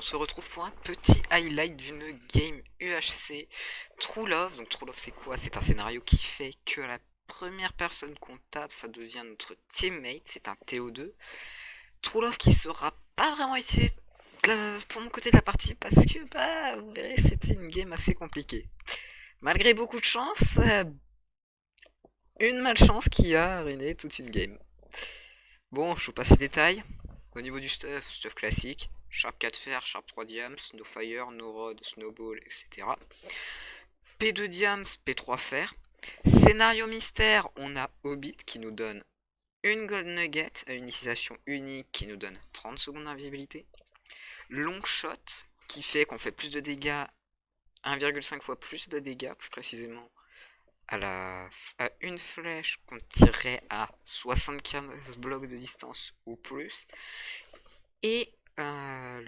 se retrouve pour un petit highlight d'une game UHC True Love. Donc True Love c'est quoi? C'est un scénario qui fait que la première personne qu'on tape, ça devient notre teammate, c'est un TO2. True Love qui sera pas vraiment été pour mon côté de la partie parce que bah vous verrez c'était une game assez compliquée. Malgré beaucoup de chance, une malchance qui a ruiné toute une game. Bon, je vous passe les détails. Au niveau du stuff classique, Sharp 4 fer, Sharp 3 diams, No Fire, No Rod, Snowball, etc. P2 diams, P3 fer. Scénario mystère, on a Hobbit qui nous donne une Gold Nugget à une utilisation unique qui nous donne 30 secondes d'invisibilité. Long Shot qui fait qu'on fait plus de dégâts, 1,5 fois plus de dégâts plus précisément à une flèche qu'on tirerait à 75 blocs de distance ou plus. Et un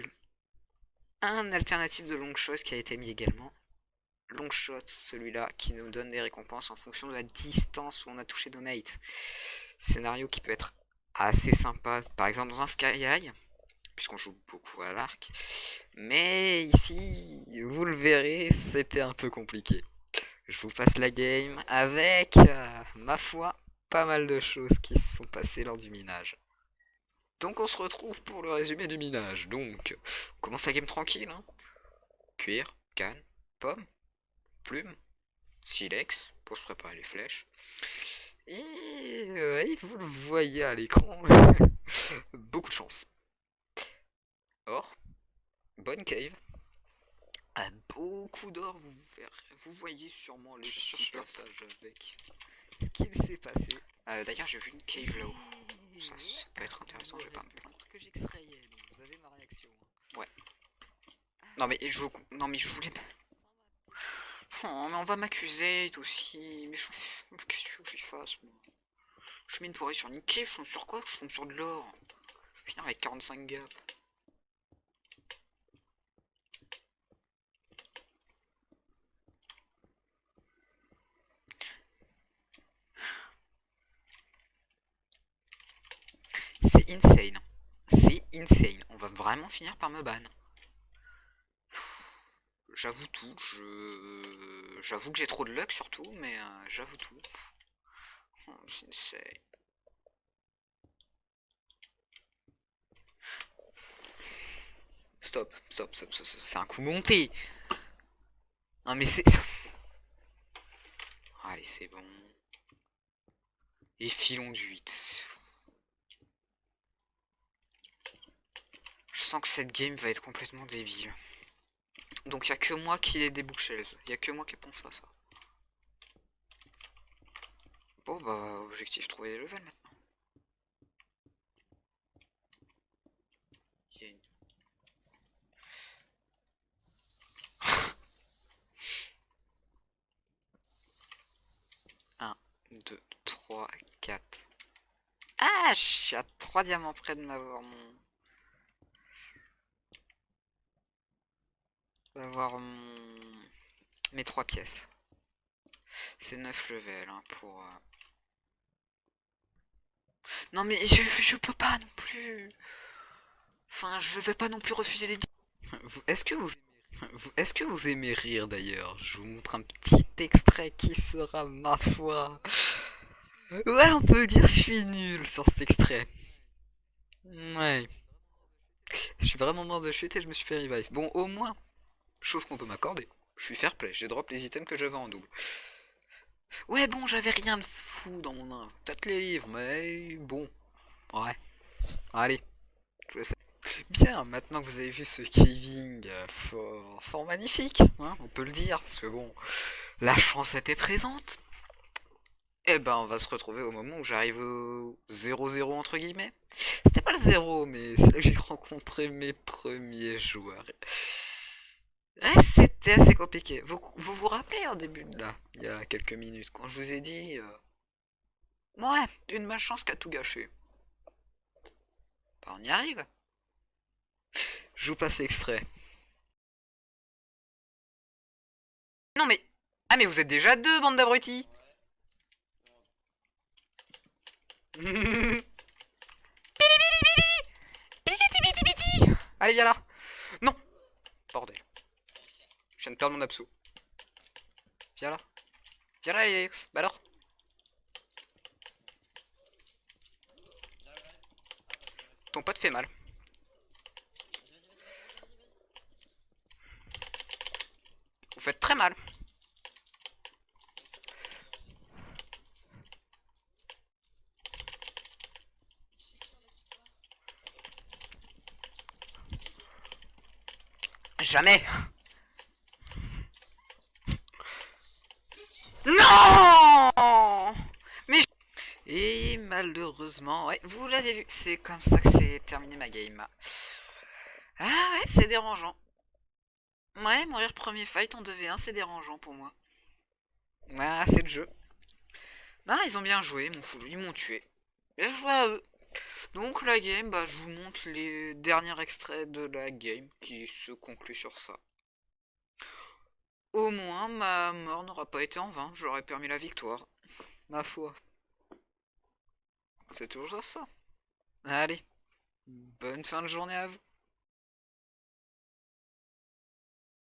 alternatif de long shot qui a été mis également. Long shot, celui-là, qui nous donne des récompenses en fonction de la distance où on a touché nos mates. Scénario qui peut être assez sympa, par exemple dans un Sky High, puisqu'on joue beaucoup à l'arc. Mais ici, vous le verrez, c'était un peu compliqué. Je vous passe la game avec, ma foi, pas mal de choses qui se sont passées lors du minage. Donc on se retrouve pour le résumé du minage. Donc, on commence la game tranquille. Hein. Cuir, canne, pomme, plume, silex, pour se préparer les flèches. Et vous le voyez à l'écran, beaucoup de chance. Or, bonne cave. Beaucoup d'or, vous voyez sûrement les petits passages avec ce qu'il s'est passé. D'ailleurs, j'ai vu une cave là-haut. Ça peut être intéressant, je vais pas me plaindre. Que j'extrayais, donc vous avez ma réaction. Ouais. Non mais je voulais. Oh, mais on va m'accuser aussi. Mais qu'est-ce que j'y fasse moi? Je mets une forêt sur une cave, je tombe sur quoi? Je tombe sur de l'or. Je vais finir avec 45 gaps. C'est insane. C'est insane. On va vraiment finir par me ban. J'avoue tout. J'avoue que j'ai trop de luck surtout, mais j'avoue tout. Oh, c'est insane. Stop. C'est un coup monté. Non mais c'est... Allez, c'est bon. Et filons du 8. Je sens que cette game va être complètement débile. Donc il n'y a que moi qui ai des bookshelves. Il n'y a que moi qui pense à ça. Bon bah, objectif trouver des levels maintenant. Il y a une... 1, 2, 3, 4. Ah, je suis à 3 diamants près de m'avoir mon... mes 3 pièces. C'est 9 levels hein, pour... Non mais je peux pas non plus. Enfin, je vais pas non plus refuser les... Est-ce que vous aimez rire d'ailleurs? Je vous montre un petit extrait qui sera ma foi. Ouais, on peut le dire, je suis nul sur cet extrait. Ouais. Je suis vraiment mort de chute et je me suis fait revive. Bon, au moins, chose qu'on peut m'accorder. Je suis fair play, j'ai drop les items que j'avais en double. Ouais, bon, j'avais rien de fou dans mon œuvre. Peut-être les livres, mais bon. Ouais. Allez, je vous laisse. Bien, maintenant que vous avez vu ce caving fort magnifique, hein, on peut le dire, parce que bon, la chance était présente. Eh ben, on va se retrouver au moment où j'arrive au 0-0 entre guillemets. C'était pas le 0, mais c'est là que j'ai rencontré mes premiers joueurs. Ouais, c'était assez compliqué. Vous rappelez en début de là, il y a quelques minutes, quand je vous ai dit, ouais, une malchance qui a tout gâché. Bah, on y arrive. Je vous passe l'extrait. Non mais, ah mais vous êtes déjà deux, bande d'abrutis. Allez, viens là. Non. Bordel. Je viens de perdre mon abso. Viens là. Viens là, Alex. Bah alors. Ton pote fait mal. Vous faites très mal. Jamais. Non. Mais et malheureusement, ouais, vous l'avez vu, c'est comme ça que c'est terminé ma game. Ah ouais, c'est dérangeant. Ouais, mourir premier fight en 2v1, c'est dérangeant pour moi. Ouais, c'est le jeu. Bah, ils ont bien joué, ils m'ont tué. Bien joué à eux. Donc la game, bah, je vous montre les derniers extraits de la game qui se conclut sur ça. Au moins, ma mort n'aura pas été en vain, j'aurais permis la victoire. Ma foi. C'est toujours ça. Allez, bonne fin de journée à vous.